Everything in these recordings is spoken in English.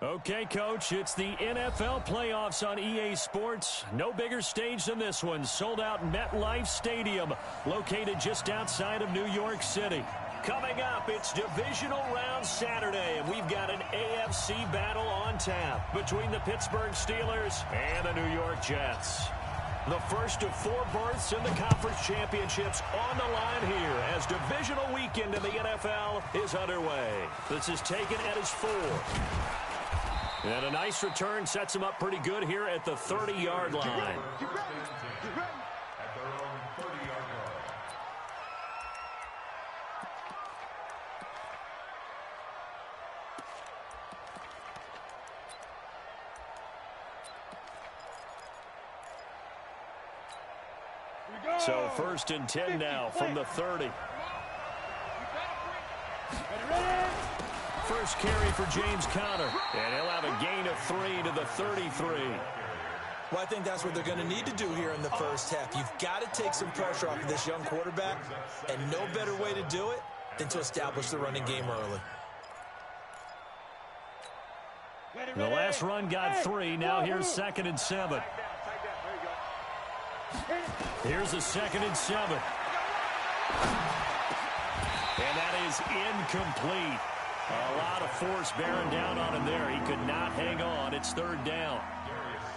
Okay, Coach, it's the NFL playoffs on EA Sports. No bigger stage than this one. Sold out MetLife Stadium, located just outside of New York City. Coming up, it's Divisional Round Saturday, and we've got an AFC battle on tap between the Pittsburgh Steelers and the New York Jets. The first of 4 berths in the conference championships on the line here as Divisional weekend in the NFL is underway. This is taken at his 4. And a nice return sets him up pretty good here at the 30-yard line. So 1st and 10 now from the 30. First carry for James Conner, and he'll have a gain of 3 to the 33. Well, I think that's what they're going to need to do here in the first half. You've got to take some pressure off of this young quarterback, and no better way to do it than to establish the running game early. The last run got 3. Now here's 2nd and 7. Here's a 2nd and 7. And that is incomplete. A lot of force bearing down on him there. He could not hang on. It's 3rd down.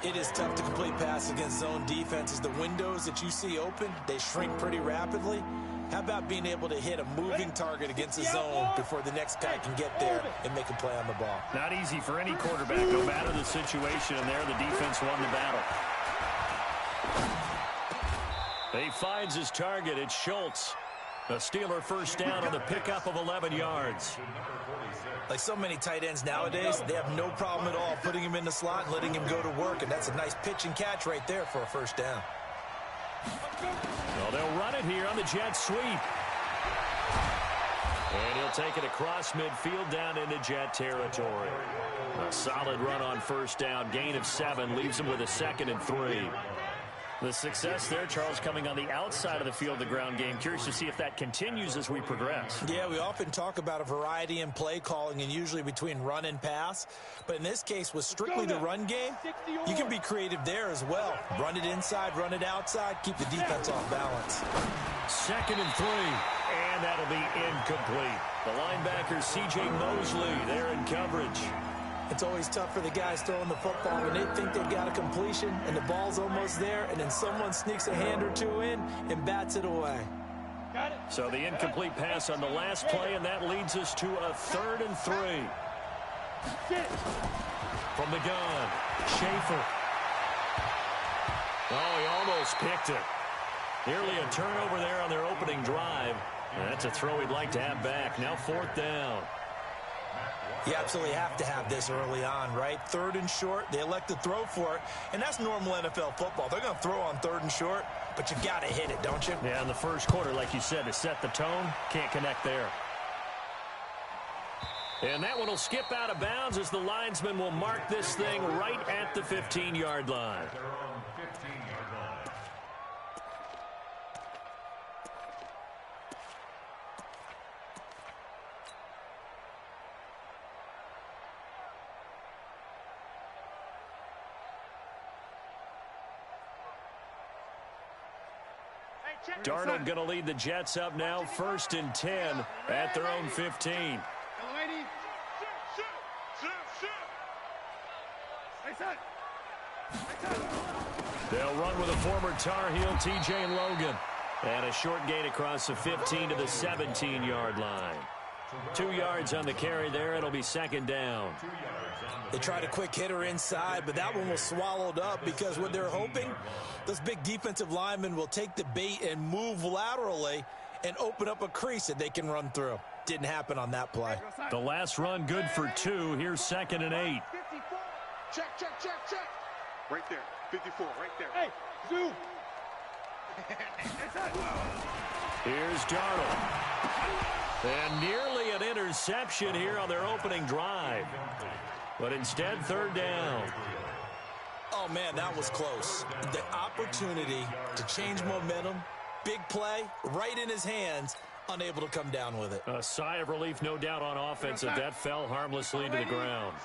It is tough to complete passes against zone defenses. The windows that you see open, they shrink pretty rapidly. How about being able to hit a moving target against a zone before the next guy can get there and make a play on the ball? Not easy for any quarterback, no matter the situation. And there, the defense won the battle. He finds his target. It's Schultz. A Steeler first down on the pickup of 11 yards. Like so many tight ends nowadays, they have no problem at all putting him in the slot and letting him go to work. And that's a nice pitch and catch right there for a first down. Well, they'll run it here on the jet sweep. And he'll take it across midfield down into jet territory. A solid run on first down. Gain of 7 leaves him with a 2nd and 3. The success there, Charles, coming on the outside of the field, the ground game. Curious to see if that continues as we progress. Yeah, we often talk about a variety in play calling and usually between run and pass. But in this case, with strictly the run game, you can be creative there as well. Run it inside, run it outside, keep the defense off balance. 2nd and 3, and that'll be incomplete. The linebacker, C.J. Mosley, there in coverage. It's always tough for the guys throwing the football when they think they've got a completion and the ball's almost there, and then someone sneaks a hand or 2 in and bats it away. So the incomplete pass on the last play, and that leads us to a 3rd and 3. From the gun, Schaefer. Oh, he almost picked it. Nearly a turnover there on their opening drive. And that's a throw he'd like to have back. Now 4th down. You absolutely have to have this early on, right? 3rd and short, they elect to throw for it, and that's normal NFL football. They're going to throw on 3rd and short, but you got to hit it, don't you? Yeah, in the first quarter, like you said, to set the tone, can't connect there. And that one will skip out of bounds as the linesman will mark this thing right at the 15-yard line. Darnold going to lead the Jets up now, 1st and 10 at their own 15. They'll run with a former Tar Heel, T.J. Logan. And a short gain across the 15 to the 17-yard line. 2 yards on the carry there. It'll be 2nd down. They tried a quick hitter inside, but that one was swallowed up because what they're hoping, those big defensive linemen will take the bait and move laterally and open up a crease that they can run through. Didn't happen on that play. The last run good for 2. Here's 2nd and 8. Check. Right there. 54, right there. Hey, zoom. Here's Darnold. And nearly an interception here on their opening drive. But instead, 3rd down. Oh, man, that was close. The opportunity to change momentum, big play, right in his hands, unable to come down with it. A sigh of relief, no doubt, on offense, that that fell harmlessly to the ground.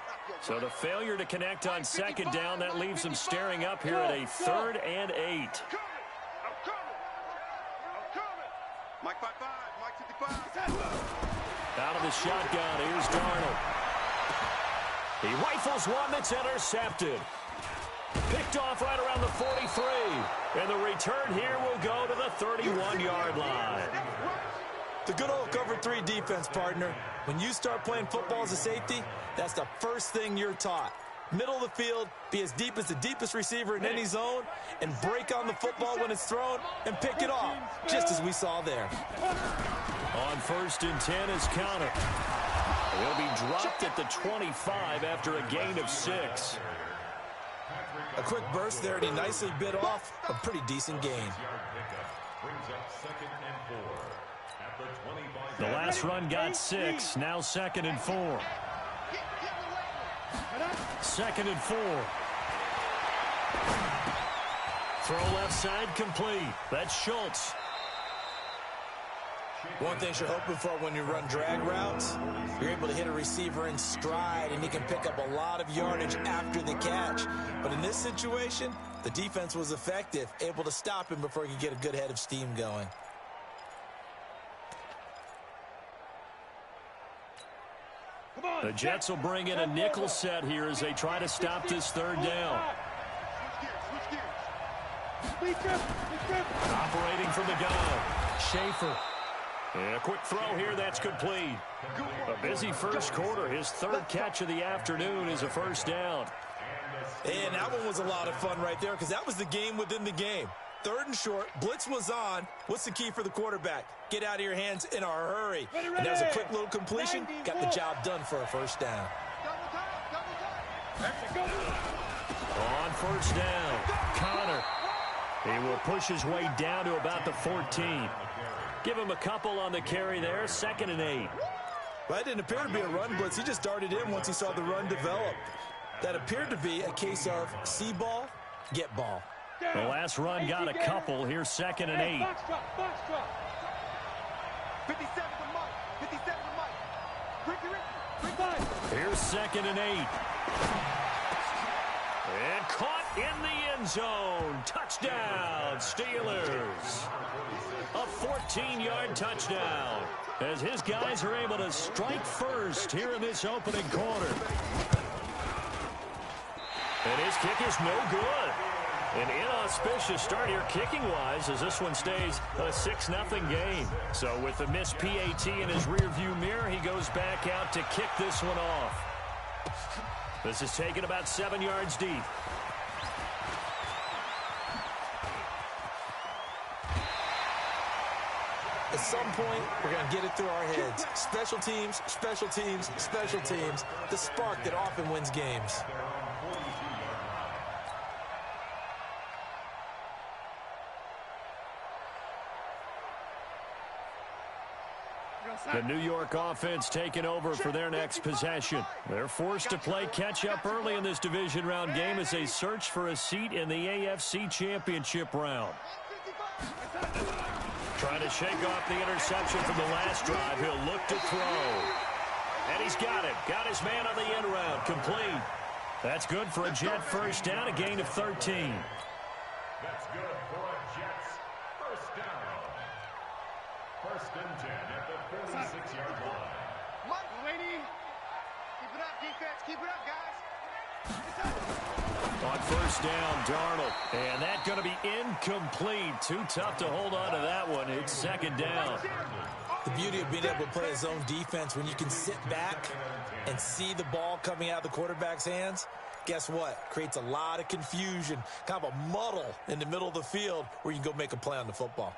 So the failure to connect on second down, that leaves them staring up here at a 3rd and 8. I'm coming. Mike 55, Mike 55. Out of the shotgun, here's Darnold. He rifles one that's intercepted. Picked off right around the 43. And the return here will go to the 31-yard line. The good old cover 3 defense, partner. When you start playing football as a safety, that's the first thing you're taught. Middle of the field, be as deep as the deepest receiver in any zone, and break on the football when it's thrown and pick it off, just as we saw there. On 1st and 10 is Counter. He'll be dropped at the 25 after a gain of 6. A quick burst there, and he nicely bit off a pretty decent gain. The last run got 6, now 2nd and 4. 2nd and 4. Throw left side complete. That's Schultz. One thing you're hoping for when you run drag routes, you're able to hit a receiver in stride, and he can pick up a lot of yardage after the catch. But in this situation, the defense was effective, able to stop him before he could get a good head of steam going. The Jets will bring in a nickel set here as they try to stop this 3rd down. Operating from the gun, Schaefer. And a quick throw here, that's complete. A busy first quarter. His 3rd catch of the afternoon is a 1st down. And that one was a lot of fun right there, because that was the game within the game. 3rd and short, blitz was on. What's the key for the quarterback? Get out of your hands in a hurry. And that was a quick little completion. Got the job done for a 1st down. On 1st down, Connor. He will push his way down to about the 14. Give him a couple on the carry there, 2nd and 8. Well, that didn't appear to be a run blitz. He just darted in once he saw the run develop. That appeared to be a case of see ball, get ball. The last run got a couple. Here's 2nd and 8. 57 to Mike. 57 to Mike. Ricky. Here's 2nd and 8. And caught in the end zone. Touchdown, Steelers. A 14-yard touchdown as his guys are able to strike first here in this opening quarter. And his kick is no good. An inauspicious start here kicking-wise as this one stays a 6-0 game. So with the missed PAT in his rearview mirror, he goes back out to kick this one off. This is taken about 7 yards deep. At some point, we're going to get it through our heads. Special teams, special teams, special teams. The spark that often wins games. The New York offense taking over for their next possession. They're forced to play catch-up early in this division round game as they search for a seat in the AFC Championship round. Trying to shake off the interception from the last drive. He'll look to throw. And he's got it. Got his man on the end round. Complete. That's good for a Jet 1st down, a gain of 13. That's good for a Jets 1st down. 1st and 10 at the 46-yard line. Mike, lady. Keep it up, defense. Keep it up, guys. On 1st down, Darnold. And that's going to be incomplete. Too tough to hold on to that one. It's 2nd down. The beauty of being able to play his own defense when you can sit back and see the ball coming out of the quarterback's hands, guess what? Creates a lot of confusion, kind of a muddle in the middle of the field where you can go make a play on the football.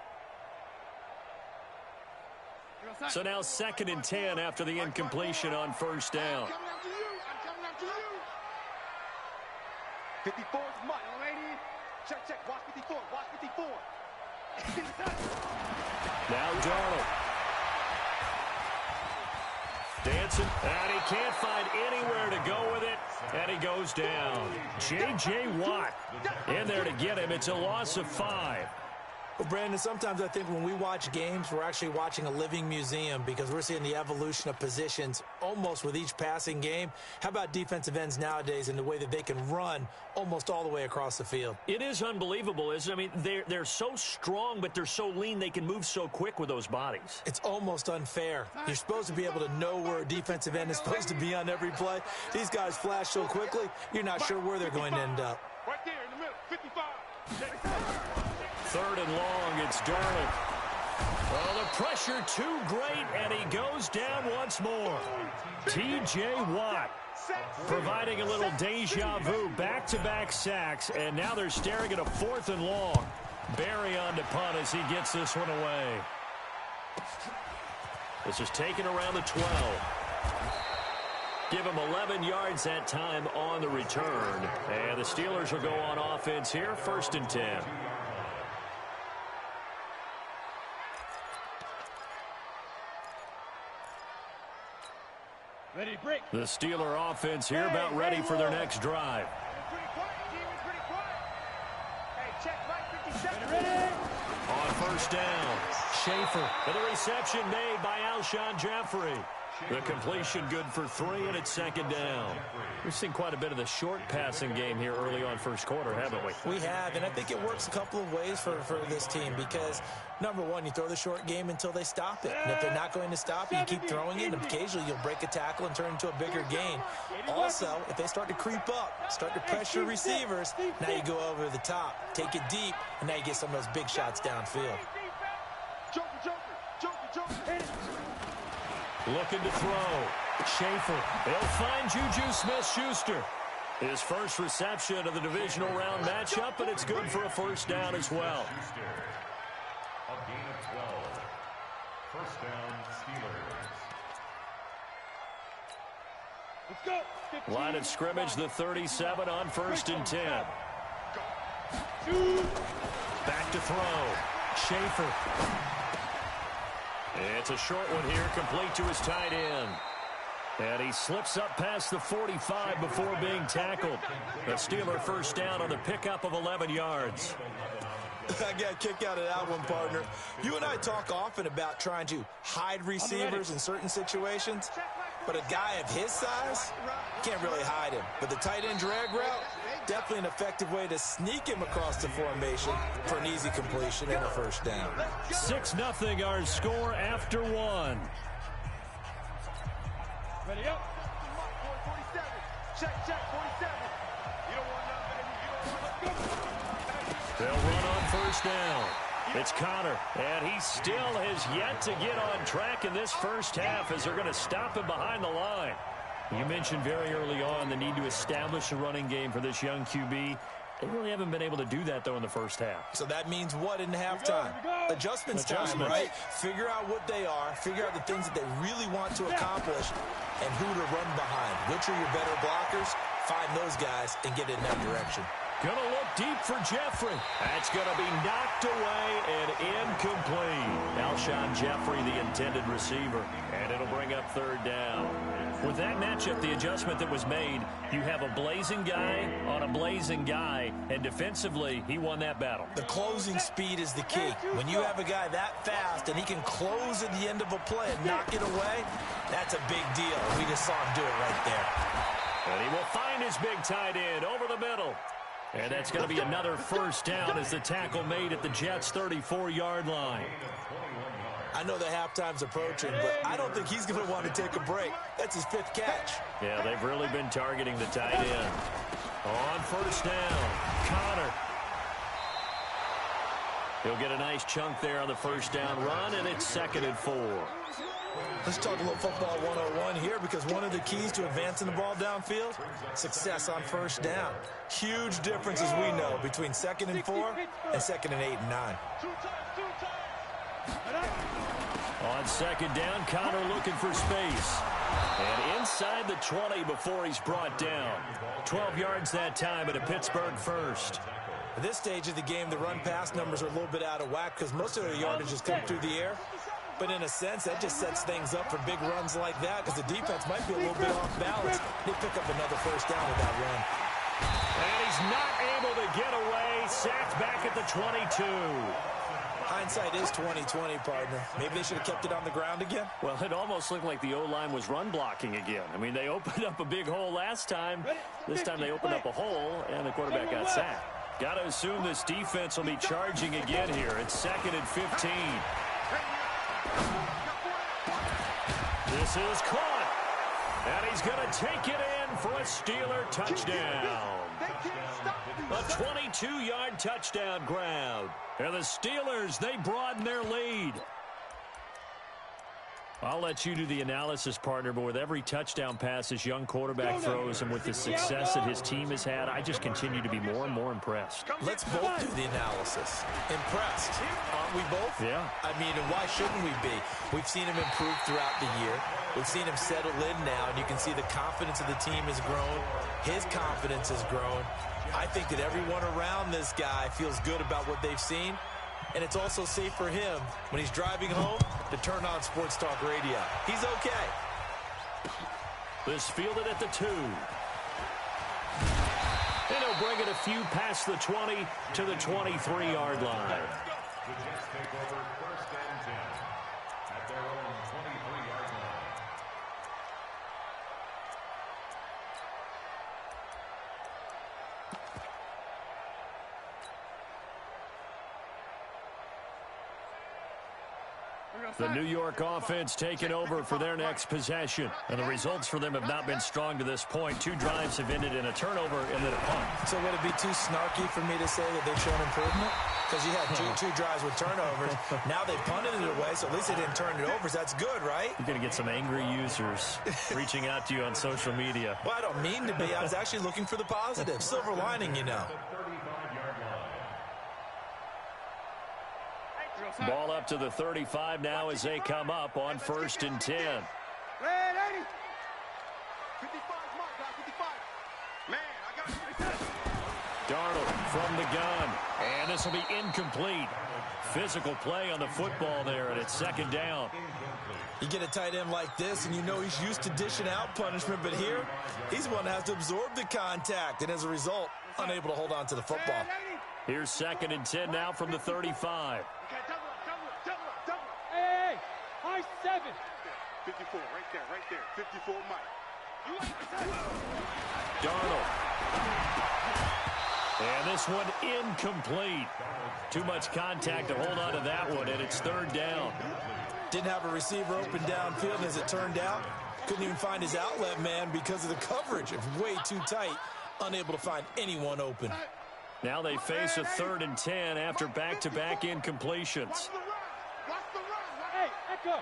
So now 2nd and 10 after the incompletion on 1st down. I'm coming after you. 54 is Mike, lady. Check, check. Watch 54. Watch 54. Now Darnold. Dancing, and he can't find anywhere to go with it, and he goes down. J.J. Watt in there to get him. It's a loss of 5. Well, Brandon, sometimes I think when we watch games, we're actually watching a living museum because we're seeing the evolution of positions almost with each passing game. How about defensive ends nowadays and the way that they can run almost all the way across the field? It is unbelievable, isn't it? I mean, they're so strong, but they're so lean, they can move so quick with those bodies. It's almost unfair. You're supposed to be able to know where a defensive end is supposed to be on every play. These guys flash so quickly, you're not sure where they're going to end up. Right there in the middle, 55. Third and long, it's Darling. Well, the pressure too great, and he goes down once more. T.J. Watt providing a little deja vu, back-to-back sacks, and now they're staring at a 4th and long. Barry on to punt as he gets this one away. This is taken around the 12. Give him 11 yards that time on the return. And the Steelers will go on offense here, 1st and 10. The Steeler offense here about ready for their next drive. On 1st down, Schaefer. And the reception made by Alshon Jeffrey. The completion good for 3, and it's 2nd down. We've seen quite a bit of the short passing game here early on 1st quarter, haven't we? We have, and I think it works a couple of ways for this team because, number one, you throw the short game until they stop it. And if they're not going to stop it, you keep throwing it, and occasionally you'll break a tackle and turn into a bigger gain. Also, if they start to creep up, start to pressure receivers, now you go over the top, take it deep, and now you get some of those big shots downfield. Looking to throw. Schaefer. They'll find Juju Smith-Schuster. His first reception of the divisional round matchup, and it's good for a 1st down as well. A gain of 12. 1st down, Steelers. Let's go. Line of scrimmage, the 37 on 1st and 10. Back to throw. Schaefer. It's a short one here, complete to his tight end. And he slips up past the 45 before being tackled. A Steeler 1st down on the pickup of 11 yards. I got a kick out of that one, partner. You and I talk often about trying to hide receivers in certain situations, but a guy of his size can't really hide him. But the tight end drag route, definitely an effective way to sneak him across the formation for an easy completion and a 1st down. 6-0 our score after 1. Ready up. 47. Check, 47. You don't want nothing, baby. You don't want nothing. They'll run on 1st down. It's Connor, and he still has yet to get on track in this 1st half as they're going to stop him behind the line. You mentioned very early on the need to establish a running game for this young QB. They really haven't been able to do that, though, in the 1st half. So that means what in halftime? Adjustments time, right? Figure out what they are, figure out the things that they really want to accomplish, and who to run behind. Which are your better blockers? Find those guys and get in that direction. Gonna look deep for Jeffrey. That's gonna be knocked away and incomplete. Alshon Jeffrey, the intended receiver, and it'll bring up 3rd down. With that matchup, the adjustment that was made, you have a blazing guy on a blazing guy, and defensively, he won that battle. The closing speed is the key. When you have a guy that fast and he can close at the end of a play and knock it away, that's a big deal. We just saw him do it right there. And he will find his big tight end over the middle. And that's going to be another 1st down as the tackle made at the Jets' 34-yard line. I know the halftime's approaching, but I don't think he's going to want to take a break. That's his 5th catch. Yeah, they've really been targeting the tight end. On 1st down, Connor. He'll get a nice chunk there on the 1st down run, and it's 2nd and 4. Let's talk a little football 101 here because one of the keys to advancing the ball downfield, success on 1st down. Huge difference, as we know, between 2nd and 4 and 2nd and 8 and 9. On 2nd down, Connor looking for space. And inside the 20 before he's brought down. 12 yards that time at a Pittsburgh 1st. At this stage of the game, the run-pass numbers are a little bit out of whack because most of their yardage has come through the air. But in a sense, that just sets things up for big runs like that because the defense might be a little bit off balance. They pick up another 1st down with that run. And he's not able to get away. Sacked back at the 22. Hindsight is 20/20, partner. Maybe they should have kept it on the ground again. Well, it almost looked like the O-line was run blocking again. I mean, they opened up a big hole last time. This time they opened up a hole, and the quarterback got sacked. Got to assume this defense will be charging again here. It's 2nd and 15. This is caught. And he's going to take it in for a Steeler touchdown. A 22-yard touchdown grab. And the Steelers, they broaden their lead. I'll let you do the analysis, partner, but with every touchdown pass this young quarterback throws and with the success that his team has had, I just continue to be more and more impressed. Let's both do the analysis. Impressed. Aren't we both? Yeah. I mean, and why shouldn't we be? We've seen him improve throughout the year. We've seen him settle in now, and you can see the confidence of the team has grown. His confidence has grown. I think that everyone around this guy feels good about what they've seen. And it's also safe for him when he's driving home to turn on Sports Talk Radio. He's okay. This fielded at the 2. And he'll bring it a few past the 20 to the 23-yard line. The Jets take over 1st and 10 at their own 23-yard line. The New York offense taking over for their next possession. And the results for them have not been strong to this point. 2 drives have ended in a turnover and then a punt. So would it be too snarky for me to say that they've shown improvement? Because you had two drives with turnovers. Now they punted it away, so at least they didn't turn it over. So that's good, right? You're going to get some angry users reaching out to you on social media. Well, I don't mean to be. I was actually looking for the positive. Silver lining, you know. Ball up to the 35 now as they come up on 1st and 10. Red 80. 55 mark, guys, 55. Man, I got it. Darnold from the gun. And this will be incomplete. Physical play on the football there, and it's 2nd down. You get a tight end like this, and you know he's used to dishing out punishment, but here, he's one that has to absorb the contact, and as a result, unable to hold on to the football. Here's 2nd and 10 now from the 35. Hey, high 7. 54, right there. 54, Mike. Darnold. And this one incomplete. Too much contact to hold on to that one, and it's 3rd down. Didn't have a receiver open downfield, and as it turned out, couldn't even find his outlet man because of the coverage. It was way too tight, unable to find anyone open. Now they face a 3rd and 10 after back-to-back incompletions. Hey, echo.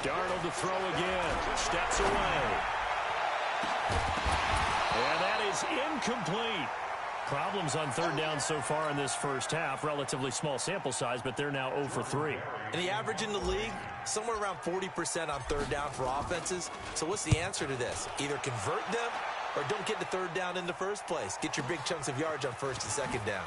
Darnold to throw again. Steps away. And that is incomplete. Problems on 3rd down so far in this first half. Relatively small sample size, but they're now 0 for 3. And the average in the league, somewhere around 40% on 3rd down for offenses. So what's the answer to this? Either convert them or don't get to 3rd down in the first place. Get your big chunks of yards on 1st and 2nd down.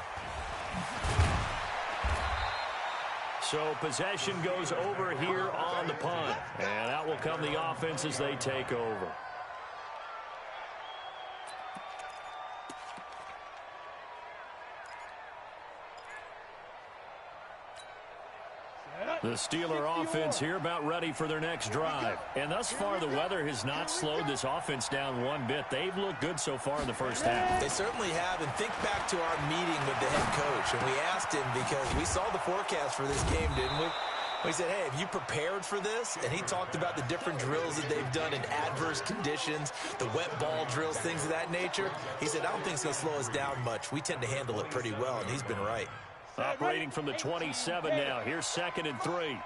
So possession goes over here on the punt. And out will come the offense as they take over. The Steeler offense here about ready for their next drive. And thus far, the weather has not slowed this offense down one bit. They've looked good so far in the first half. They certainly have. And think back to our meeting with the head coach. And we asked him because we saw the forecast for this game, didn't we? We said, hey, have you prepared for this? And he talked about the different drills that they've done in adverse conditions, the wet ball drills, things of that nature. He said, I don't think it's going to slow us down much. We tend to handle it pretty well, and he's been right. Operating from the 27 now. Here's 2nd and 3.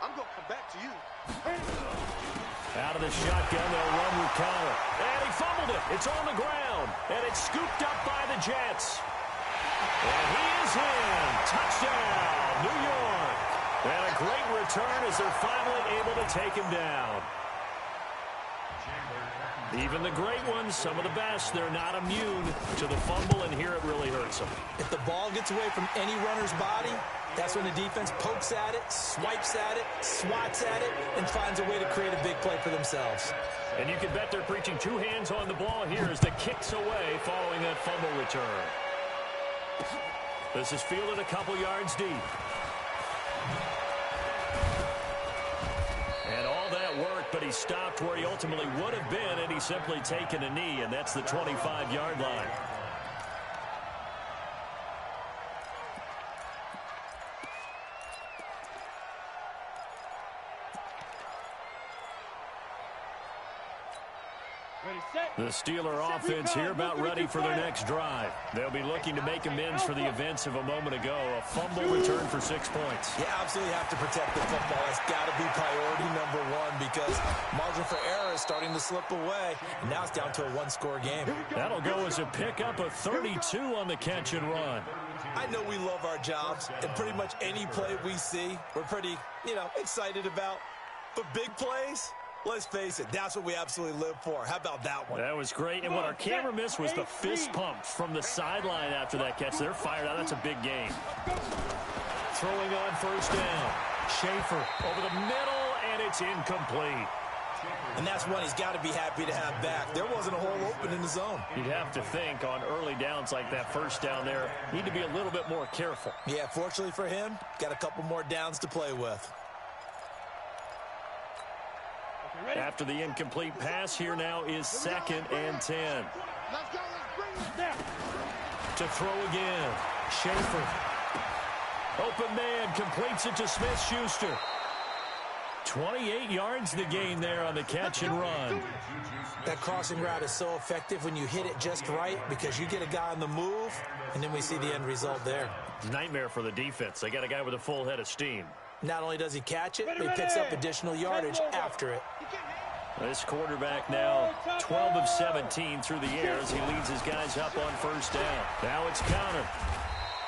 I'm going to come back to you. Out of the shotgun, they'll run with counter. And he fumbled it. It's on the ground. And it's scooped up by the Jets. And he is in. Touchdown, New York. And a great return as they're finally able to take him down. Even the great ones, some of the best, they're not immune to the fumble, and here it really hurts them. If the ball gets away from any runner's body, that's when the defense pokes at it, swipes at it, swats at it, and finds a way to create a big play for themselves. And you can bet they're preaching two hands on the ball here as the kick's away following that fumble return. This is fielded a couple yards deep. And all that worked, but he stopped where he ultimately would have been, and he's simply taken a knee, and that's the 25-yard line. The Steeler offense here about ready for their next drive. They'll be looking to make amends for the events of a moment ago. A fumble return for 6 points. You absolutely have to protect the football. That's got to be priority number one because margin for error is starting to slip away. And now it's down to a one-score game. That'll go as a pickup of 32 on the catch and run. I know we love our jobs, and pretty much any play we see, we're pretty, excited about. But big plays, let's face it, that's what we absolutely live for. How about that one? That was great. And what our camera missed was the fist pump from the sideline after that catch. They're fired out. That's a big game. Throwing on first down. Schaefer over the middle, and it's incomplete. And that's one he's got to be happy to have back. There wasn't a hole open in the zone. You'd have to think on early downs like that first down there, need to be a little bit more careful. Yeah, fortunately for him, got a couple more downs to play with. After the incomplete pass, here now is 2nd and 10. To throw again. Schaefer. Open man, completes it to Smith-Schuster. 28 yards the gain there on the catch and run. That crossing route is so effective when you hit it just right because you get a guy on the move, and then we see the end result there. Nightmare for the defense. They got a guy with a full head of steam. Not only does he catch it, but he picks up additional yardage after it. This quarterback now 12 of 17 through the air as he leads his guys up on first down. Now it's counter.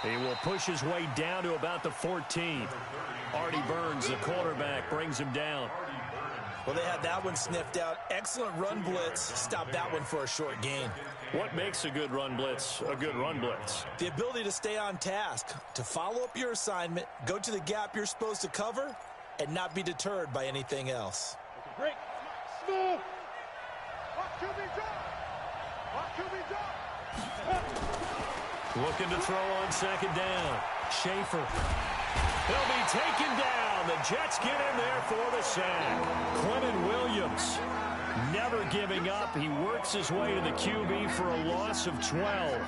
He will push his way down to about the 14. Artie Burns, the quarterback, brings him down. Well, they had that one sniffed out. Excellent run blitz. Stopped that one for a short gain. What makes a good run blitz a good run blitz? The ability to stay on task, to follow up your assignment, go to the gap you're supposed to cover, and not be deterred by anything else. Break. Smooth. What to be done? What to be done? Looking to throw on second down. Schaefer. He'll be taken down. The Jets get in there for the sack. Quentin Williams never giving up. He works his way to the QB for a loss of 12.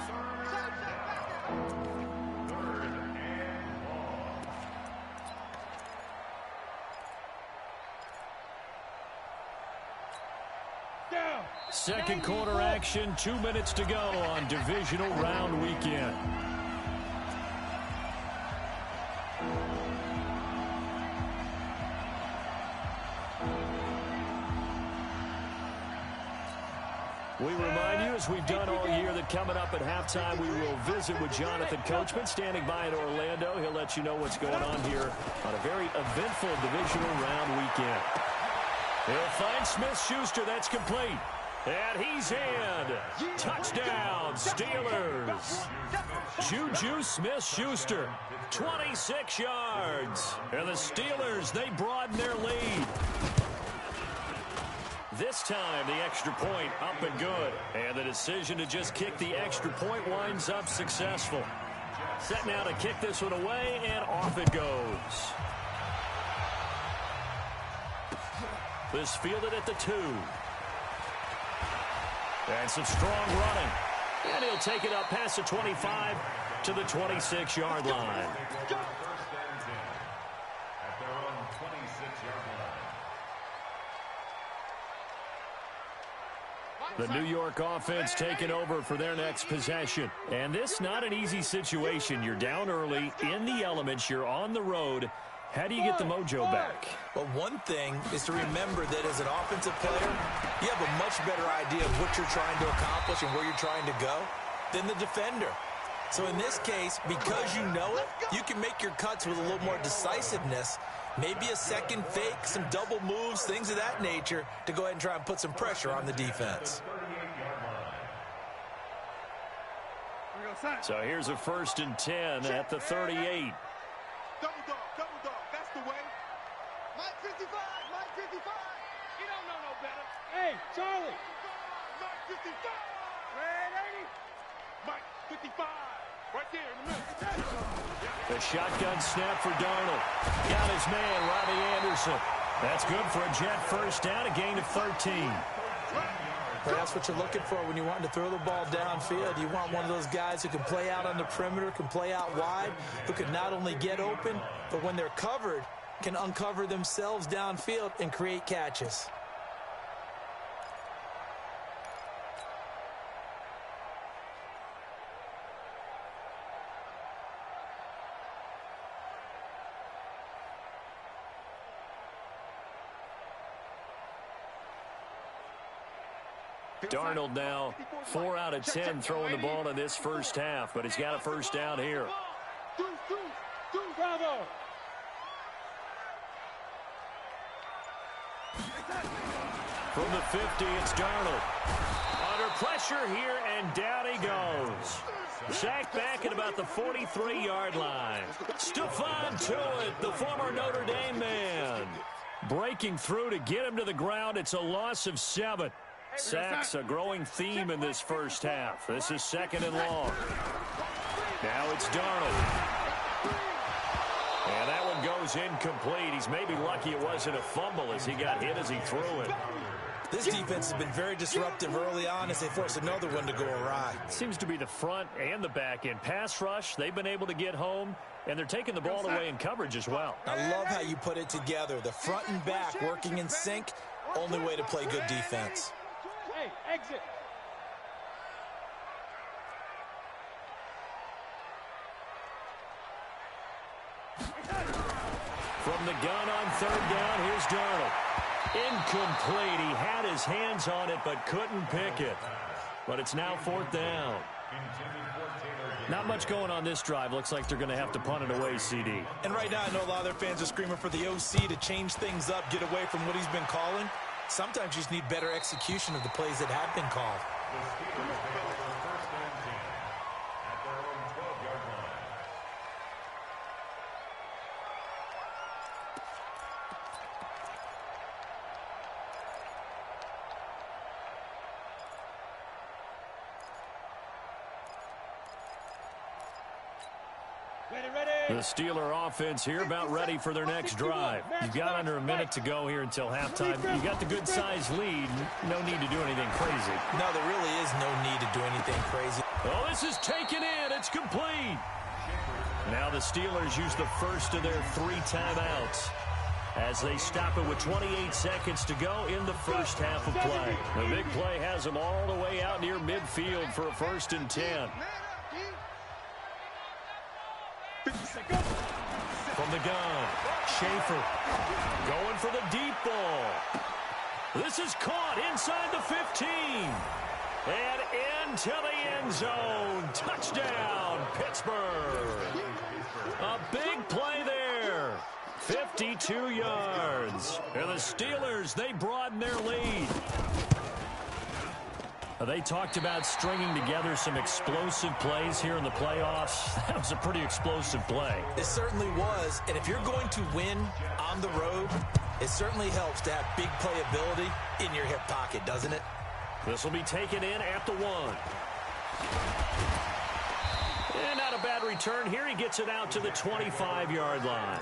Second quarter action, 2 minutes to go on Divisional Round weekend. We remind you, as we've done all year, that coming up at halftime, we will visit with Jonathan Coachman, standing by in Orlando. He'll let you know what's going on here on a very eventful Divisional Round weekend. He'll find Smith-Schuster. That's complete. And he's in. Touchdown, Steelers. Juju Smith-Schuster, 26 yards. And the Steelers, they broaden their lead. This time, the extra point up and good. And the decision to just kick the extra point winds up successful. Set now to kick this one away, and off it goes. This fielded at the 2. And some strong running. And he'll take it up past the 25 to the 26-yard line. The New York offense taking over for their next possession. And this not an easy situation. You're down early, in the elements, you're on the road. How do you get the mojo back? Well, one thing is to remember that as an offensive player, you have a much better idea of what you're trying to accomplish and where you're trying to go than the defender. So in this case, because you know it, you can make your cuts with a little more decisiveness Maybe a second fake, some double moves, things of that nature to go ahead and try and put some pressure on the defense. So here's a 1st and 10 at the 38. Double dog, that's the way. Mike 55, Mike 55. You don't know no better. Hey, Charlie. Mike 55. Red 80. Mike 55. Right there in the middle. The shotgun snap for Darnold. Got his man, Robbie Anderson. That's good for a Jet 1st down, a gain of 13. That's what you're looking for when you want to throw the ball downfield. You want one of those guys who can play out on the perimeter, can play out wide, who can not only get open, but when they're covered, can uncover themselves downfield and create catches. Darnold now 4 out of 10 throwing the ball in this 1st half, but he's got a 1st down here. Bravo. From the 50, it's Darnold. Under pressure here, and down he goes. Sacked back at about the 43-yard line. Stephon Tuitt, the former Notre Dame man. Breaking through to get him to the ground. It's a loss of 7. Sacks, a growing theme in this 1st half. This is 2nd and long. Now it's Darnold. And that one goes incomplete. He's maybe lucky it wasn't a fumble as he got hit as he threw it. This defense has been very disruptive early on as they force another one to go awry. Seems to be the front and the back end. Pass rush, they've been able to get home, and they're taking the ball away in coverage as well. I love how you put it together. The front and back working in sync, only way to play good defense. Hey, exit. From the gun on 3rd down, here's Darnold. Incomplete. He had his hands on it but couldn't pick it. But it's now 4th down. Not much going on this drive. Looks like they're going to have to punt it away, CD. And right now, I know a lot of their fans are screaming for the OC to change things up, get away from what he's been calling. Sometimes you just need better execution of the plays that have been called. The Steeler offense here about ready for their next drive. You've got under a minute to go here until halftime. You got the good-sized lead. No need to do anything crazy. No, there really is no need to do anything crazy. Oh, this is taken in. It's complete. Now the Steelers use the first of their 3 timeouts as they stop it with 28 seconds to go in the 1st half of play. The big play has them all the way out near midfield for a 1st and 10. From the gun, Schaefer going for the deep ball. This is caught inside the 15. And into the end zone. Touchdown, Pittsburgh. A big play there. 52 yards. And the Steelers, they broaden their lead. They talked about stringing together some explosive plays here in the playoffs. That was a pretty explosive play. It certainly was. And if you're going to win on the road, it certainly helps to have big playability in your hip pocket, doesn't it? This will be taken in at the 1. And not a bad return here. He gets it out to the 25-yard line.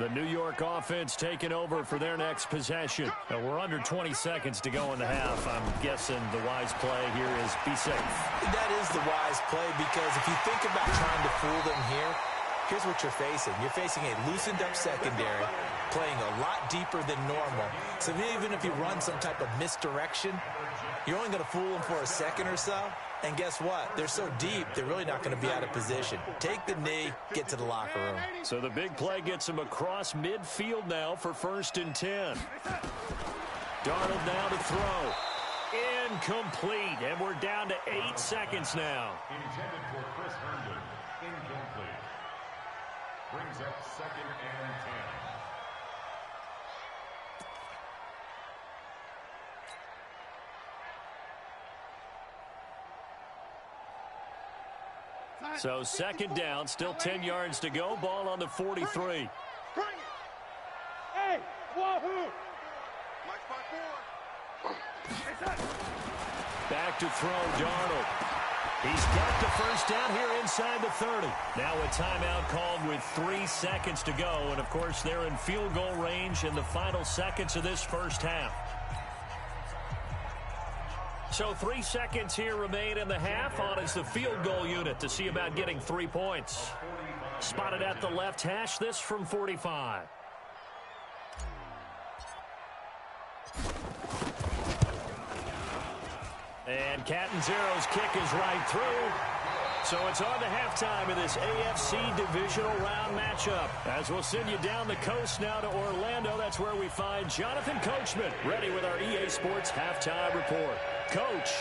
The New York offense taking over for their next possession. And we're under 20 seconds to go in the half. I'm guessing the wise play here is be safe. That is the wise play, because if you think about trying to fool them here, here's what you're facing. You're facing a loosened up secondary, playing a lot deeper than normal. So even if you run some type of misdirection, you're only going to fool them for a second or so. And guess what? They're so deep, they're really not going to be out of position. Take the knee, get to the locker room. So the big play gets him across midfield now for 1st and 10. Darnold now to throw. Incomplete, and we're down to 8 seconds now. Intended for Chris Herndon. Incomplete. Brings up 2nd and 10. So 2nd down, still 10 yards to go. Ball on the 43. Hey, wahoo! Back to throw, Darnold. He's got the first down here inside the 30. Now a timeout called with 3 seconds to go. And, of course, they're in field goal range in the final seconds of this first half. So 3 seconds here remain in the half on as the field goal unit to see about getting 3 points. Spotted at the left hash, this from 45. And Catanzaro's kick is right through. So it's on to halftime in this AFC Divisional Round matchup. As we'll send you down the coast now to Orlando, that's where we find Jonathan Coachman, ready with our EA Sports Halftime Report. Coach.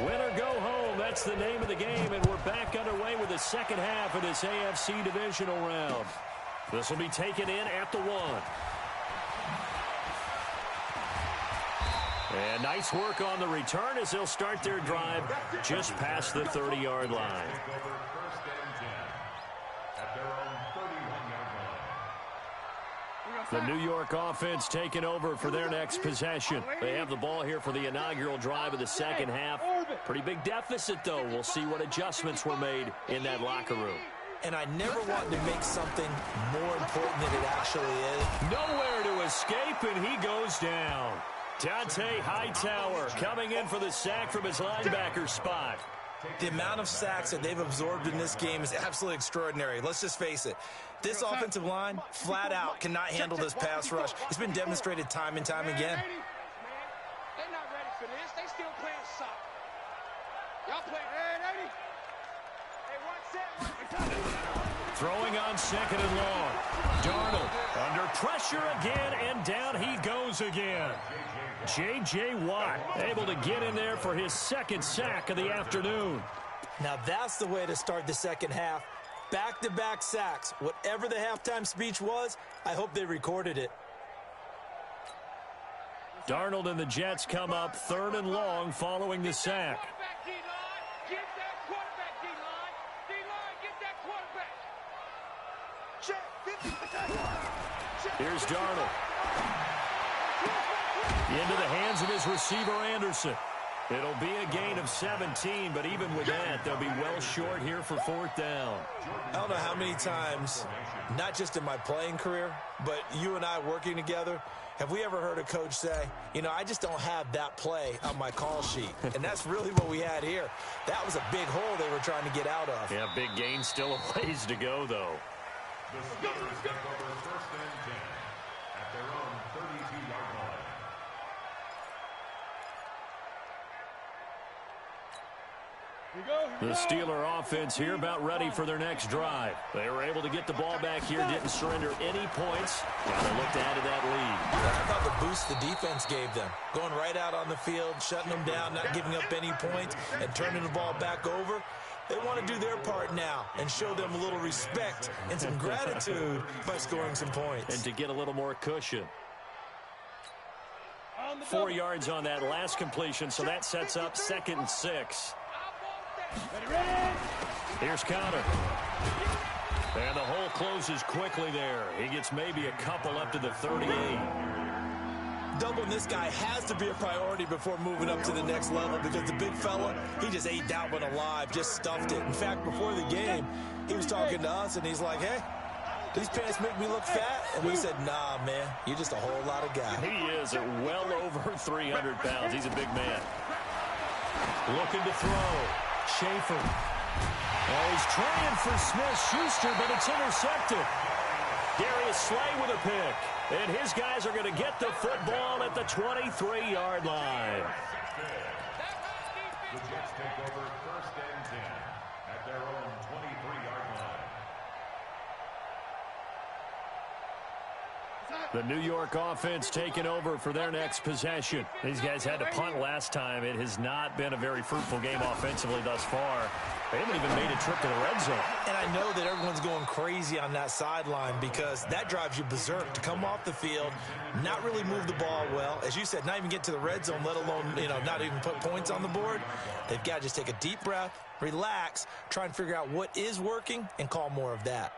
Winner go home, that's the name of the game, and we're back underway with the second half of this AFC Divisional Round. This will be taken in at the 1. And nice work on the return as they'll start their drive just past the 30-yard line. The New York offense taking over for their next possession. They have the ball here for the inaugural drive of the second half. Pretty big deficit, though. We'll see what adjustments were made in that locker room. And I never wanted to make something more important than it actually is. Nowhere to escape, and he goes down. Dante Hightower coming in for the sack from his linebacker spot. The amount of sacks that they've absorbed in this game is absolutely extraordinary. Let's just face it. This offensive line, flat out, cannot handle this pass rush. It's been demonstrated time and time again. They're not ready for this. They still playing soft. Y'all play. Throwing on 2nd and long. Darnold under pressure again, and down he goes again. J.J. Watt able to get in there for his 2nd sack of the afternoon. Now that's the way to start the second half. Back-to-back sacks. Whatever the halftime speech was, I hope they recorded it. Darnold and the Jets come up 3rd and long following the sack. Get that quarterback, D-line. D-line, get that quarterback. Here's Darnold. Into the hands of his receiver, Anderson. It'll be a gain of 17, but even with that, they'll be well short here for 4th down. I don't know how many times, not just in my playing career, but you and I working together, have we ever heard a coach say, you know, I just don't have that play on my call sheet. And that's really what we had here. That was a big hole they were trying to get out of. Yeah, big gain, still a ways to go, though. The Steelers take over 1st and 10 at their own 32-yard line. The Steeler offense here about ready for their next drive. They were able to get the ball back here, didn't surrender any points. Got to look to add to that lead. I thought the boost the defense gave them. Going right out on the field, shutting them down, not giving up any points, and turning the ball back over. They want to do their part now and show them a little respect and some gratitude by scoring some points. And to get a little more cushion. 4 yards on that last completion, so that sets up 2nd and 6. Here's Conner. And the hole closes quickly there. He gets maybe a couple up to the 38. Doubling this guy has to be a priority before moving up to the next level because the big fella, he just ate that one alive, just stuffed it. In fact, before the game, he was talking to us, and he's like, hey, these pants make me look fat? And we said, nah, man, you're just a whole lot of guy. He is at well over 300 pounds. He's a big man. Looking to throw. Schaefer. Oh, he's trying for Smith-Schuster, but it's intercepted. Darius Slay with a pick. And his guys are going to get the football at the 23-yard line. The Jets take over 1st and 10 at their own 23-yard line. The New York offense taking over for their next possession. These guys had to punt last time. It has not been a very fruitful game offensively thus far. They haven't even made a trip to the red zone. And I know that everyone's going crazy on that sideline because that drives you berserk to come off the field, not really move the ball well. As you said, not even get to the red zone, let alone, not even put points on the board. They've got to just take a deep breath, relax, try and figure out what is working, and call more of that.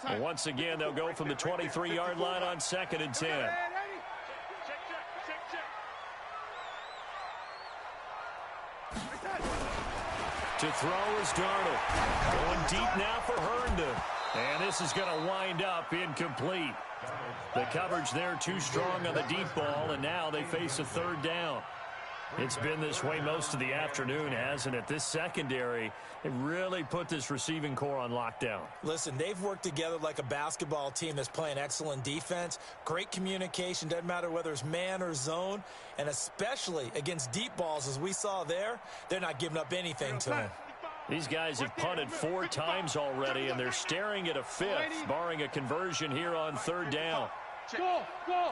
And once again, they'll go from the 23-yard line on 2nd and 10. To throw is Darnold. Going deep now for Herndon. And this is going to wind up incomplete. The coverage there too strong on the deep ball, and now they face a 3rd down. It's been this way most of the afternoon, hasn't it? This secondary, it really put this receiving core on lockdown. Listen, they've worked together like a basketball team that's playing excellent defense. Great communication, doesn't matter whether it's man or zone. And especially against deep balls, as we saw there, they're not giving up anything to them. These guys have punted 4 times already, and they're staring at a 5th, barring a conversion here on 3rd down. Go, go.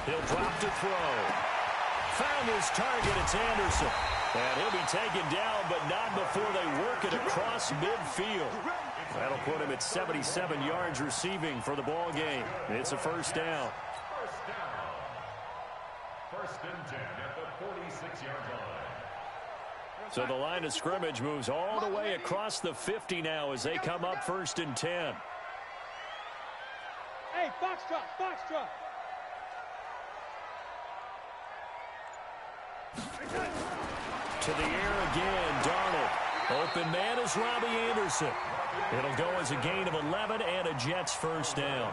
He'll drop to throw. Found his target. It's Anderson. And he'll be taken down, but not before they work it across midfield. That'll put him at 77 yards receiving for the ball game. It's a 1st down. 1st and 10 at the 46-yard line. So the line of scrimmage moves all the way across the 50 now as they come up 1st and 10. Hey, foxtrot, foxtrot. To the air again, Darnold. Open man is Robbie Anderson. It'll go as a gain of 11 and a Jets 1st down.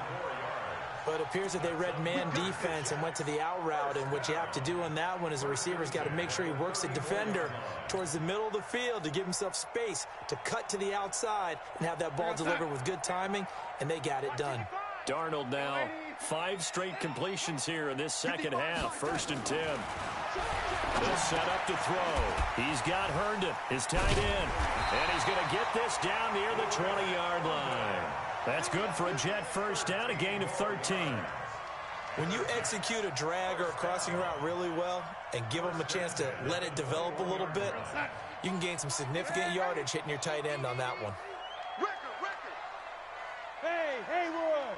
But it appears that they read man defense and went to the out route, and what you have to do on that one is the receiver's got to make sure he works the defender towards the middle of the field to give himself space to cut to the outside and have that ball delivered with good timing, and they got it done. Darnold now 5 straight completions here in this second half. 1st and 10. They'll set up to throw. He's got Herndon, his tight end, and he's going to get this down near the 20-yard line. That's good for a Jet 1st down, a gain of 13. When you execute a drag or a crossing route really well and give them a chance to let it develop a little bit, you can gain some significant yardage hitting your tight end on that one. Hey, hey, Roy.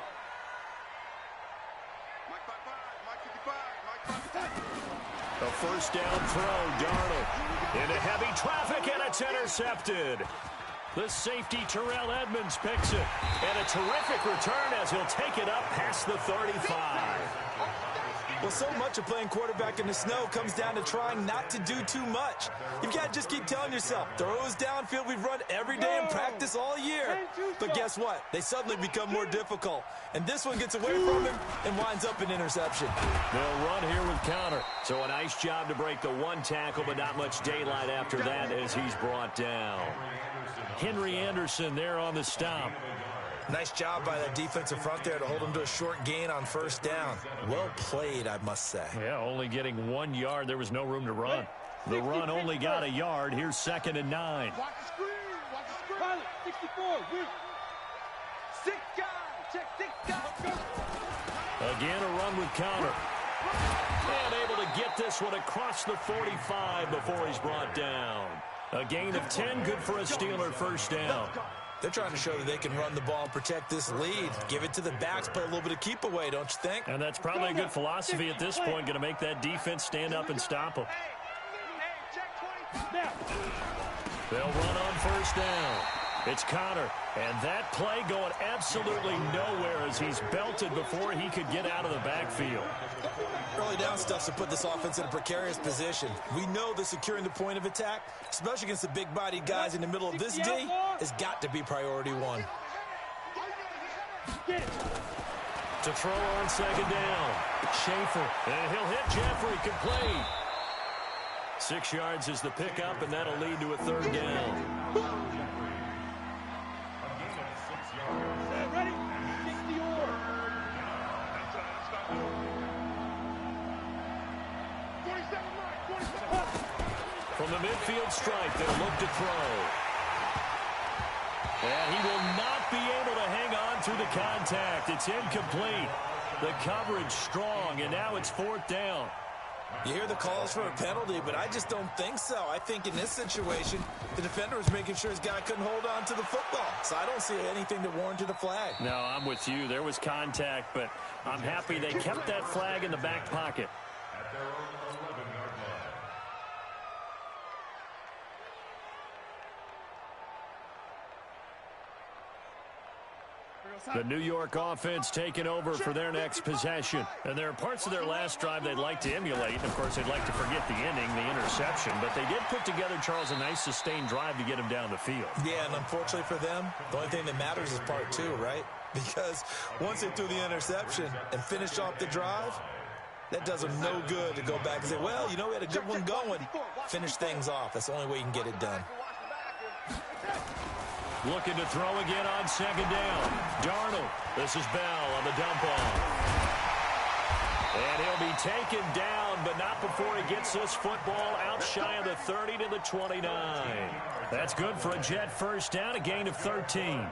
A 1st down throw, Darnold into heavy traffic, and it's intercepted. The safety, Terrell Edmonds, picks it. And a terrific return as he'll take it up past the 35. Well, so much of playing quarterback in the snow comes down to trying not to do too much. You've got to just keep telling yourself, throws downfield we've run every day in practice all year. But guess what? They suddenly become more difficult. And this one gets away from him and winds up an interception. They'll run here with counter. So a nice job to break the 1 tackle, but not much daylight after that as he's brought down. Henry Anderson there on the stop. Nice job by that defensive front there to hold him to a short gain on 1st down. Well played, I must say. Yeah, only getting 1 yard. There was no room to run. The run only got a yard. Here's 2nd and 9. Watch the screen. Watch the screen. Pilot, 64. Wait. 6 guys. Check 6 guys. Again, a run with counter. And able to get this one across the 45 before he's brought down. A gain of 10, good for a Steeler 1st down. They're trying to show that they can run the ball and protect this lead. Give it to the backs, play a little bit of keep away, don't you think? And that's probably a good philosophy at this point, going to make that defense stand up and stop them. They'll run on 1st down. It's Connor, and that play going absolutely nowhere as he's belted before he could get out of the backfield. Early down stuff to put this offense in a precarious position. We know that securing the point of attack, especially against the big-bodied guys in the middle of this D, has got to be priority 1. To throw on 2nd down. Schaefer, and he'll hit Jeffrey, complete. 6 yards is the pickup, and that'll lead to a 3rd down. the midfield stripe, they'll look to throw. And he will not be able to hang on through the contact. It's incomplete. The coverage strong, and now it's 4th down. You hear the calls for a penalty, but I just don't think so. I think in this situation, the defender was making sure his guy couldn't hold on to the football. So I don't see anything that warranted a flag. No, I'm with you. There was contact, but I'm happy they kept that flag in the back pocket. At their own 11-yard line. The New York offense taking over for their next possession. And there are parts of their last drive they'd like to emulate. Of course, they'd like to forget the ending, the interception. But they did put together, Charles, a nice sustained drive to get him down the field. Yeah, and unfortunately for them, the only thing that matters is part 2, right? Because once they threw the interception and finished off the drive, that does them no good to go back and say, well, you know, we had a good one going. Finish things off. That's the only way you can get it done. Looking to throw again on 2nd down. Darnold. This is Bell on the dump off. And he'll be taken down, but not before he gets this football out shy of the 30 to the 29. That's good for a Jet first down, a gain of 13.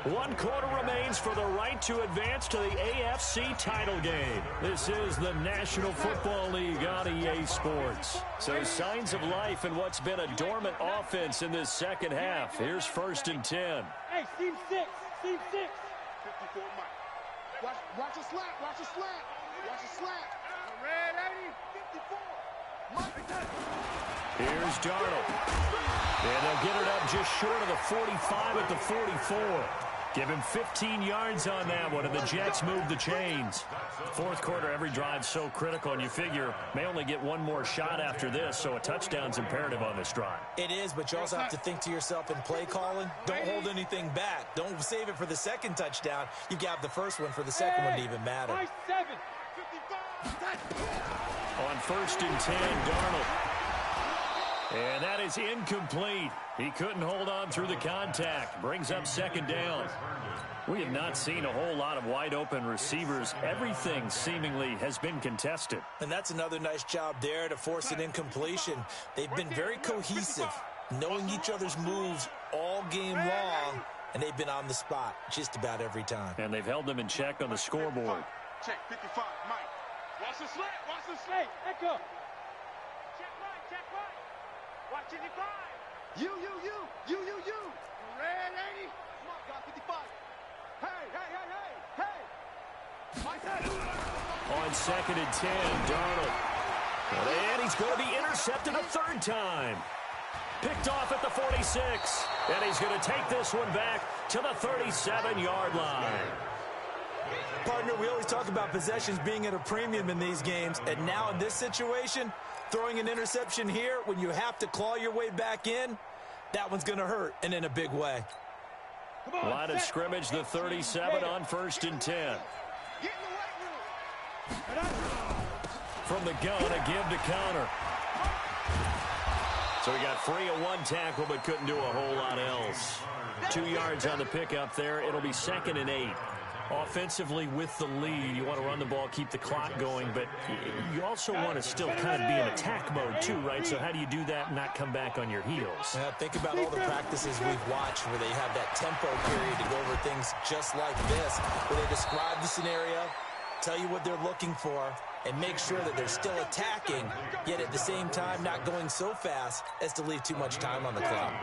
One quarter remains for the right to advance to the AFC title game. This is the National Football League on EA Sports. So signs of life in what's been a dormant offense in this second half. Here's 1st and 10. Hey, Steve 6. 54 Mike. Watch the slant. Watch the slant. Watch the slant. Red 80. 54. Mike. Here's Darnold. And they'll get it up just short of the 45 at the 44. Give him 15 yards on that one, and the Jets move the chains. 4th quarter, every drive so critical, and you figure may only get one more shot after this, so a touchdown's imperative on this drive. It is, but you also have to think to yourself in play calling, don't hold anything back. Don't save it for the second touchdown. You got the first one for the second one to even matter. On 1st and 10, Darnold. And that is incomplete. He couldn't hold on through the contact. Brings up 2nd down. We have not seen a whole lot of wide-open receivers. Everything seemingly has been contested. And that's another nice job there to force an incompletion. They've been very cohesive, knowing each other's moves all game long, and they've been on the spot just about every time. And they've held them in check on the scoreboard. Check 55, Mike. Watch the slant. Watch the slant. Echo. Check right. Check right. Watch 55. You. Red 80. Come on, got 55. Hey. Mike. On 2nd and 10, Darnold. And he's going to be intercepted a 3rd time. Picked off at the 46. And he's going to take this one back to the 37-yard line. Partner, we always talk about possessions being at a premium in these games, and now in this situation, throwing an interception here when you have to claw your way back in, that one's going to hurt, and in a big way. Line of scrimmage, the 37 on 1st and 10. From the gun, a give to counter. So he got free of one tackle, but couldn't do a whole lot else. 2 yards on the pickup there. It'll be 2nd and 8. Offensively with the lead, you want to run the ball, keep the clock going, but you also want to still kind of be in attack mode too, right? So how do you do that and not come back on your heels? Yeah, think about all the practices we've watched where they have that tempo period to go over things just like this, where they describe the scenario, tell you what they're looking for, and make sure that they're still attacking, yet at the same time not going so fast as to leave too much time on the clock.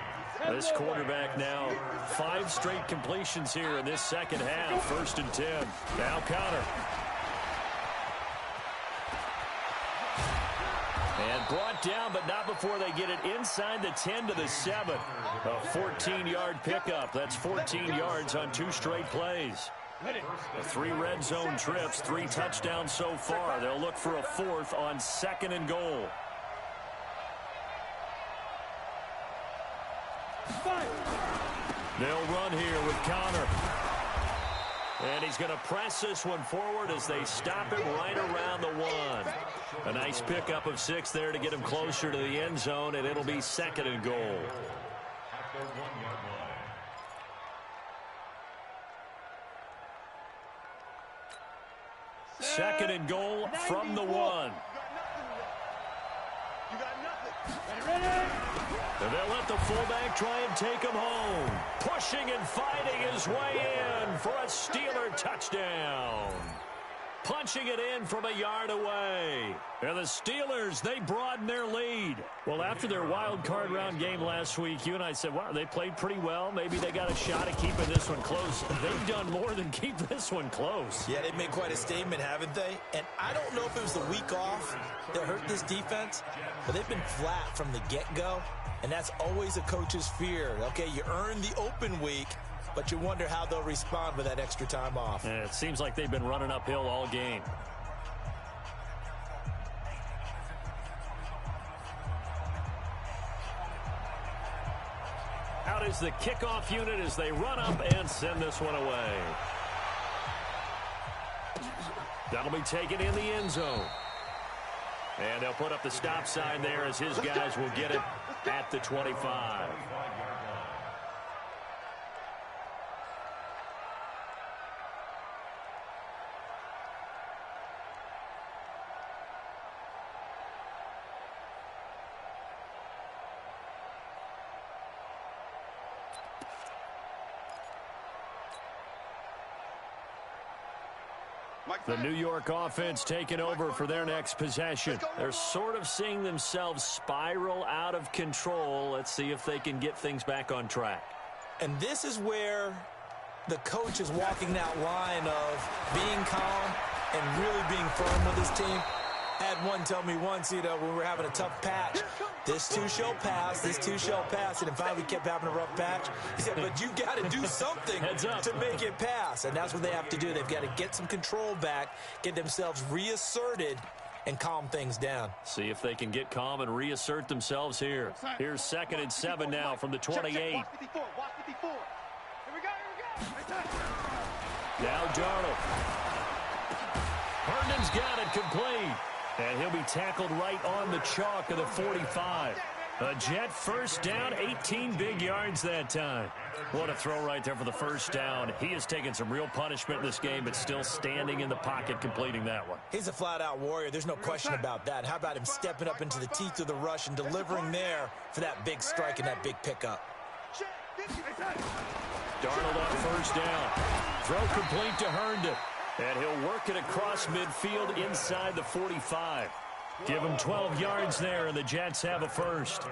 This quarterback now 5 straight completions here in this second half. 1st and 10. Now counter. And brought down, but not before they get it inside the 10 to the 7. A 14-yard pickup. That's 14 yards on 2 straight plays. 3 red zone trips, 3 touchdowns so far. They'll look for a 4th on 2nd and goal. They'll run here with Connor. And he's going to press this one forward as they stop him right around the 1. A nice pickup of 6 there to get him closer to the end zone, and it'll be 2nd and goal. At the 1-yard line. Second and goal from the 1. You got nothing. And they'll let the fullback try and take him home. Pushing and fighting his way in for a Steeler touchdown. Punching it in from a yard away. And the Steelers, they broaden their lead. Well, after their wild card round game last week, you and I said, wow, they played pretty well. Maybe they got a shot at keeping this one close. They've done more than keep this one close. Yeah, they've made quite a statement, haven't they? And I don't know if it was the week off that hurt this defense, but they've been flat from the get-go. And that's always a coach's fear. Okay, you earn the open week, but you wonder how they'll respond with that extra time off. And it seems like they've been running uphill all game. Out is the kickoff unit as they run up and send this one away. That'll be taken in the end zone. And they'll put up the stop sign there as his guys will get it at the 25. The New York offense taking over for their next possession. They're sort of seeing themselves spiral out of control. Let's see if they can get things back on track. And this is where the coach is walking that line of being calm and really being firm with his team. I had one tell me once, when we were having a tough patch, this too shall pass, this too shall pass. And finally we kept having a rough patch. He said, but you got to do something to make it pass. And that's what they have to do. They've got to get some control back, get themselves reasserted, and calm things down. See if they can get calm and reassert themselves here. Here's 2nd and 7 now from the 28. Watch 54. Watch 54. Here we go. Now Darnold. Herndon's got it complete. And he'll be tackled right on the chalk of the 45. A Jet first down, 18 big yards that time. What a throw right there for the first down. He has taken some real punishment in this game, but still standing in the pocket completing that one. He's a flat-out warrior. There's no question about that. How about him stepping up into the teeth of the rush and delivering there for that big strike and that big pickup? Darnold on first down. Throw complete to Herndon. And he'll work it across midfield inside the 45. Give him 12 yards there, and the Jets have a first.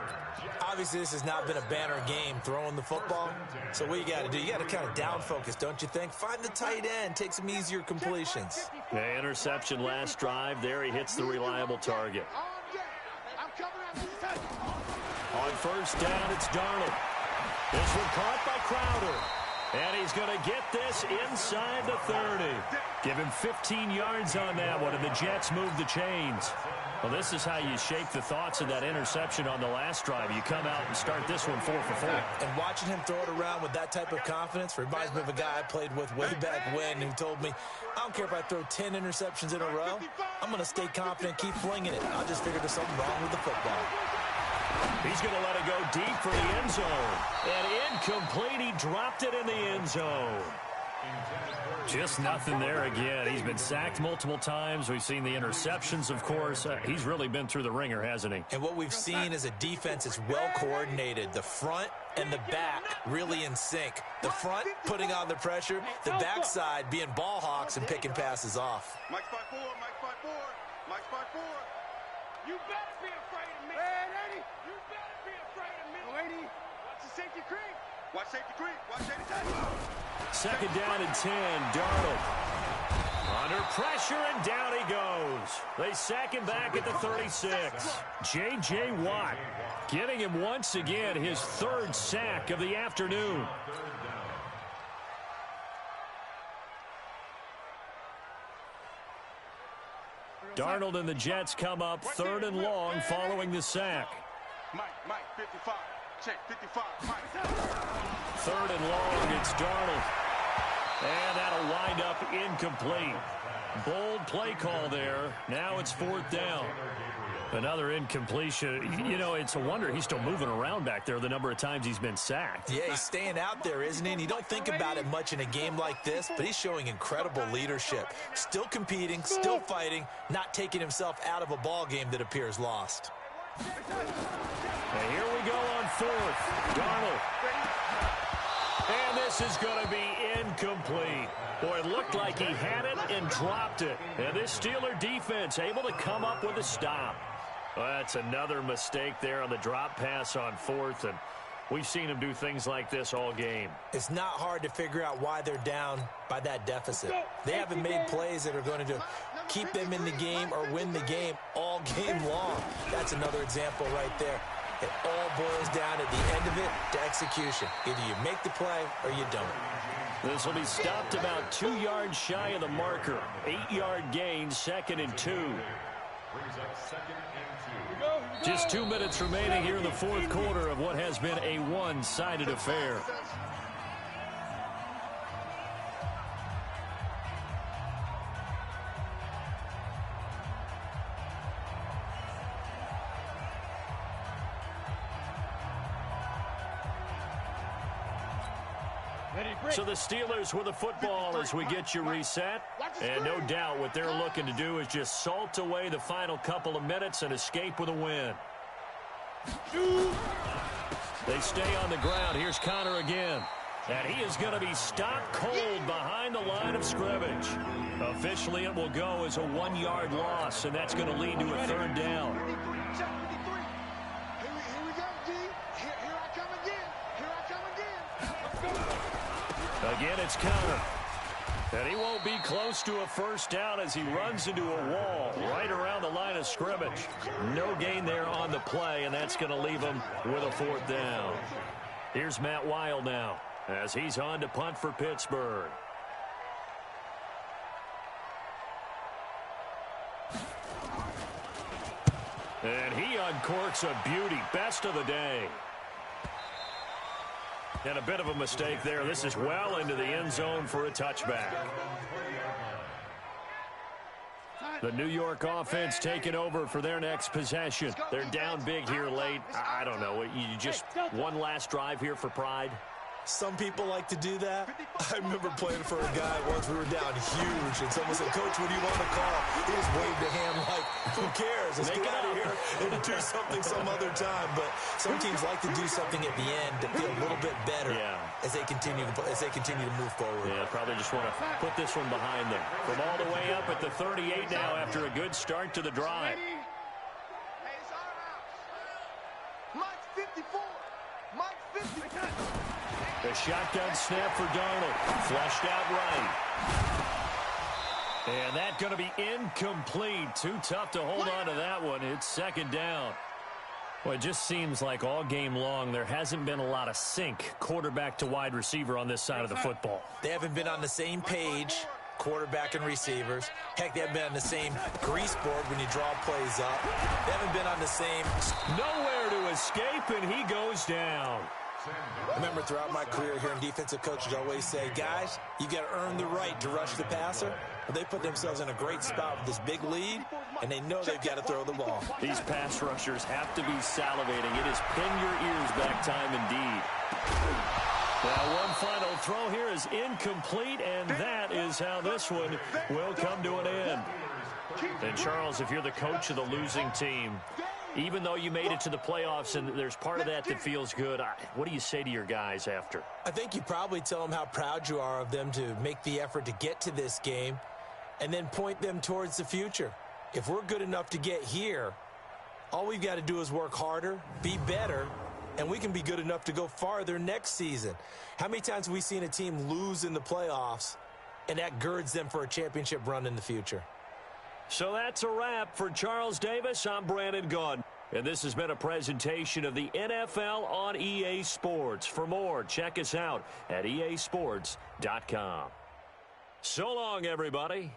Obviously, this has not been a banner game throwing the football. So what you got to do, you got to kind of down focus, don't you think? Find the tight end, take some easier completions. The interception last drive. There he hits the reliable target. On first down, it's Darnold. This one caught by Crowder. And he's going to get this inside the 30. Give him 15 yards on that one, and the Jets move the chains. Well, this is how you shape the thoughts of that interception on the last drive. You come out and start this one 4 for 4. And watching him throw it around with that type of confidence reminds me of a guy I played with way back when who told me, I don't care if I throw 10 interceptions in a row. I'm going to stay confident, keep flinging it. I just figured there's something wrong with the football. He's going to let it go deep for the end zone. And incomplete. He dropped it in the end zone. Just nothing there again. He's been sacked multiple times. We've seen the interceptions, of course. He's really been through the ringer, hasn't he? And what we've seen is a defense that's well coordinated. The front and the back really in sync. The front putting on the pressure. The backside being ball hawks and picking passes off. Mike 5-4, Mike 5-4, Mike 5-4. You better be afraid of me. Hey, you better be afraid of me. Lady, watch the safety creep. Watch safety creep. Watch safety creep. 2nd down and 10. Darnold under pressure, and down he goes. They sack him back at the 36. J.J. Watt getting him once again his 3rd sack of the afternoon. Darnold and the Jets come up 3rd and long following the sack. Mike 55. Check 55. Mike. 3rd and long, it's Darnold. And that'll wind up incomplete. Bold play call there. Now it's 4th down. Another incompletion. You know, it's a wonder he's still moving around back there the number of times he's been sacked. Yeah, he's staying out there, isn't he? And you don't think about it much in a game like this, but he's showing incredible leadership. Still competing, still fighting, not taking himself out of a ball game that appears lost. And here we go on fourth. Darnold. And this is going to be incomplete. Boy, it looked like he had it and dropped it. And this Steeler defense able to come up with a stop. Well, that's another mistake there on the drop pass on fourth, and we've seen him do things like this all game. It's not hard to figure out why they're down by that deficit. They haven't made plays that are going to keep them in the game or win the game all game long. That's another example right there. It all boils down at the end of it to execution. Either you make the play or you don't. This will be stopped about 2 yards shy of the marker. 8-yard gain, 2nd and 2. Just 2 minutes remaining here in the fourth quarter of what has been a one-sided affair. So the Steelers with the football as we get you reset. And no doubt what they're looking to do is just salt away the final couple of minutes and escape with a win. They stay on the ground. Here's Connor again. And he is going to be stopped cold behind the line of scrimmage. Officially, it will go as a 1-yard loss, and that's going to lead to a 3rd down. Again, it's Connor. And he won't be close to a 1st down as he runs into a wall right around the line of scrimmage. No gain there on the play, and that's going to leave him with a 4th down. Here's Matt Wild now as he's on to punt for Pittsburgh. And he uncorks a beauty. Best of the day. And a bit of a mistake there. This is well into the end zone for a touchback. The New York offense taking over for their next possession. They're down big here late. I don't know. You just one last drive here for pride? Some people like to do that. I remember playing for a guy once we were down huge, and someone said, "Coach, what do you want to call?" He just waved a hand like, who cares? Let's get out of here and do something some other time. But some teams like to do something at the end to feel a little bit better as they continue to move forward. Yeah, probably just want to put this one behind them. From all the way up at the 38 now after a good start to the drive. Mike 54. Mike 54. The shotgun snap for Darnold. Flushed out right. And that's going to be incomplete. Too tough to hold on to that one. It's 2nd down. Well, it just seems like all game long there hasn't been a lot of sync quarterback to wide receiver on this side of the football. They haven't been on the same page, quarterback and receivers. Heck, they haven't been on the same grease board when you draw plays up. They haven't been on the same. Nowhere to escape, and he goes down. I remember throughout my career hearing defensive coaches always say, guys, you got to earn the right to rush the passer. But they put themselves in a great spot with this big lead, and they know they've got to throw the ball. These pass rushers have to be salivating. It is pin your ears back time indeed. Now, one final throw here is incomplete, and that is how this one will come to an end. And, Charles, if you're the coach of the losing team, even though you made it to the playoffs and there's part of that feels good, what do you say to your guys after? I think you probably tell them how proud you are of them to make the effort to get to this game and then point them towards the future. If we're good enough to get here, all we've got to do is work harder, be better, and we can be good enough to go farther next season. How many times have we seen a team lose in the playoffs and that girds them for a championship run in the future? So that's a wrap for Charles Davis. I'm Brandon Gaudin. And this has been a presentation of the NFL on EA Sports. For more, check us out at easports.com. So long, everybody.